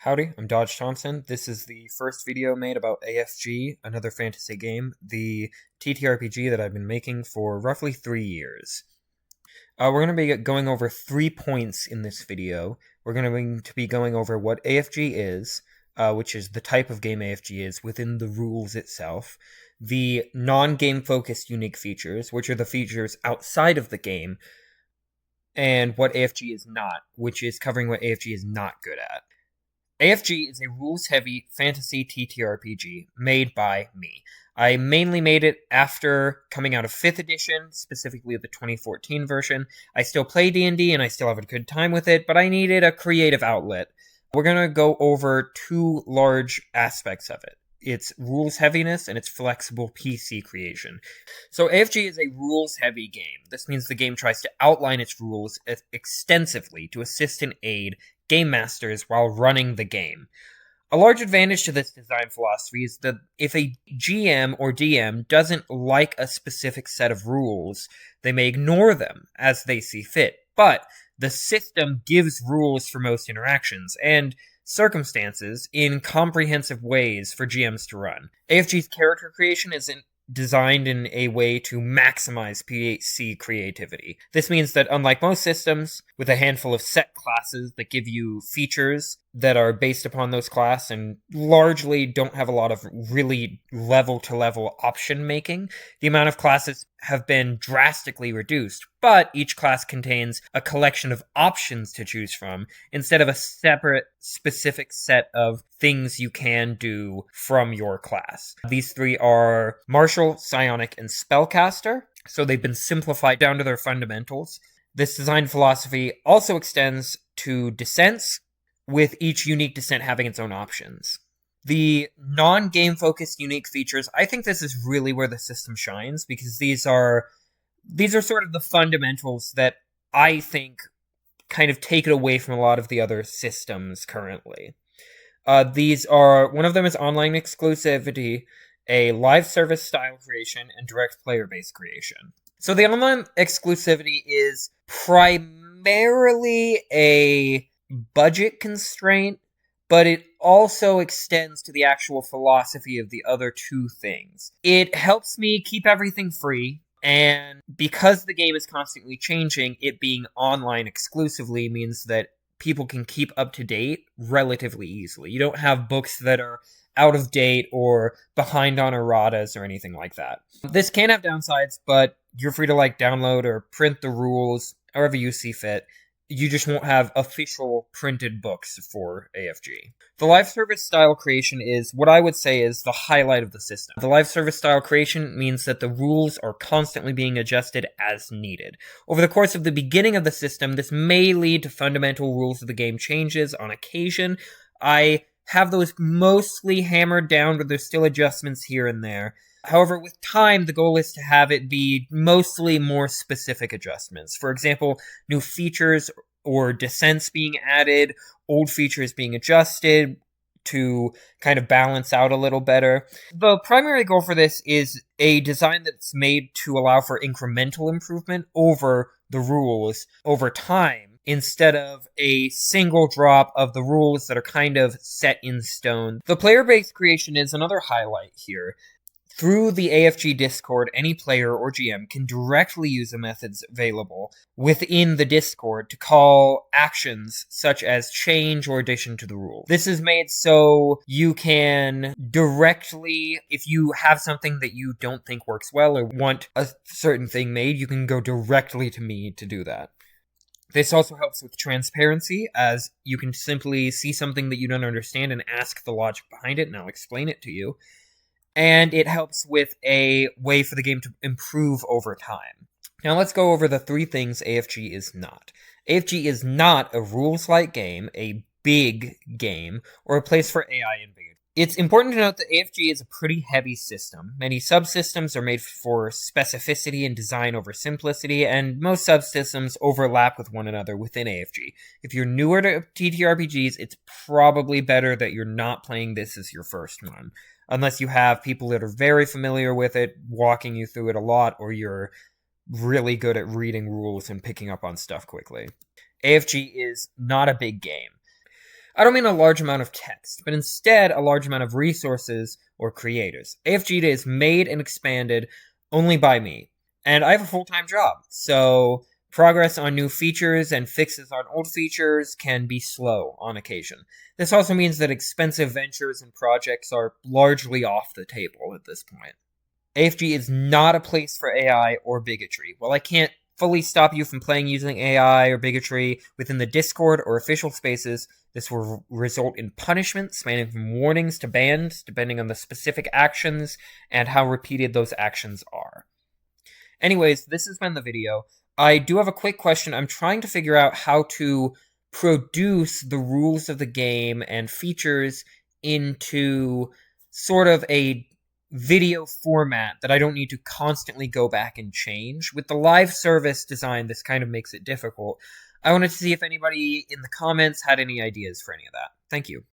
Howdy, I'm Dodge Thompson. This is the first video made about AFG, another fantasy game, the TTRPG that I've been making for roughly 3 years. We're going to be going over 3 points in this video. We're going to be going over what AFG is, which is the type of game AFG is within the rules itself, the non-game focused unique features, which are the features outside of the game, and what AFG is not, which is covering what AFG is not good at. AFG is a rules-heavy fantasy TTRPG made by me. I mainly made it after coming out of 5th edition, specifically the 2014 version. I still play D&D and I still have a good time with it, but I needed a creative outlet. We're going to go over 2 large aspects of it. Its rules heaviness and its flexible PC creation. So AFG is a rules-heavy game. This means the game tries to outline its rules extensively to assist and aid game masters while running the game. A large advantage to this design philosophy is that if a GM or DM doesn't like a specific set of rules, they may ignore them as they see fit. But the system gives rules for most interactions and circumstances in comprehensive ways for GMs to run. AFG's character creation isn't designed in a way to maximize PC creativity. This means that unlike most systems, with a handful of set classes that give you features that are based upon those classes and largely don't have a lot of really level-to-level option making, the amount of classes have been drastically reduced, but each class contains a collection of options to choose from instead of a separate specific set of things you can do from your class. These 3 are Martial, Psionic, and Spellcaster, so they've been simplified down to their fundamentals. This design philosophy also extends to Descents, with each unique descent having its own options. The non-game focused unique features, I think this is really where the system shines, because these are sort of the fundamentals that I think kind of take it away from a lot of the other systems currently. These are, one of them is online exclusivity, a live service style creation, and direct player-based creation. So the online exclusivity is primarily a budget constraint, but it also extends to the actual philosophy of the other 2 things. It helps me keep everything free, and because the game is constantly changing, it being online exclusively means that people can keep up to date relatively easily. You don't have books that are out of date or behind on erratas or anything like that. This can have downsides, but you're free to download or print the rules however you see fit. You just won't have official printed books for AFG. The live service style creation is what I would say is the highlight of the system. The live service style creation means that the rules are constantly being adjusted as needed. Over the course of the beginning of the system, this may lead to fundamental rules of the game changes on occasion. I have those mostly hammered down, but there's still adjustments here and there. However, with time, the goal is to have it be mostly more specific adjustments. For example, new features or descents being added, old features being adjusted to kind of balance out a little better. The primary goal for this is a design that's made to allow for incremental improvement over the rules over time, instead of a single drop of the rules that are kind of set in stone. The player-based creation is another highlight here. Through the AFG Discord, any player or GM can directly use the methods available within the Discord to call actions such as change or addition to the rule. This is made so you can directly, if you have something that you don't think works well or want a certain thing made, you can go directly to me to do that. This also helps with transparency, as you can simply see something that you don't understand and ask the logic behind it, and I'll explain it to you. And it helps with a way for the game to improve over time. Now let's go over the 3 things AFG is not. AFG is not a rules-light game, a big game, or a place for AI and big. It's important to note that AFG is a pretty heavy system. Many subsystems are made for specificity and design over simplicity, and most subsystems overlap with one another within AFG. If you're newer to TTRPGs, it's probably better that you're not playing this as your first one, unless you have people that are very familiar with it, walking you through it a lot, or you're really good at reading rules and picking up on stuff quickly. AFG is not a big game. I don't mean a large amount of text, but instead a large amount of resources or creators. AFG is made and expanded only by me, and I have a full-time job, so progress on new features and fixes on old features can be slow on occasion. This also means that expensive ventures and projects are largely off the table at this point. AFG is not a place for AI or bigotry. While I can't fully stop you from playing using AI or bigotry within the Discord or official spaces, this will result in punishment spanning from warnings to bans, depending on the specific actions and how repeated those actions are. Anyways, this has been the video. I do have a quick question. I'm trying to figure out how to produce the rules of the game and features into sort of a video format that I don't need to constantly go back and change. With the live service design, this kind of makes it difficult. I wanted to see if anybody in the comments had any ideas for any of that. Thank you.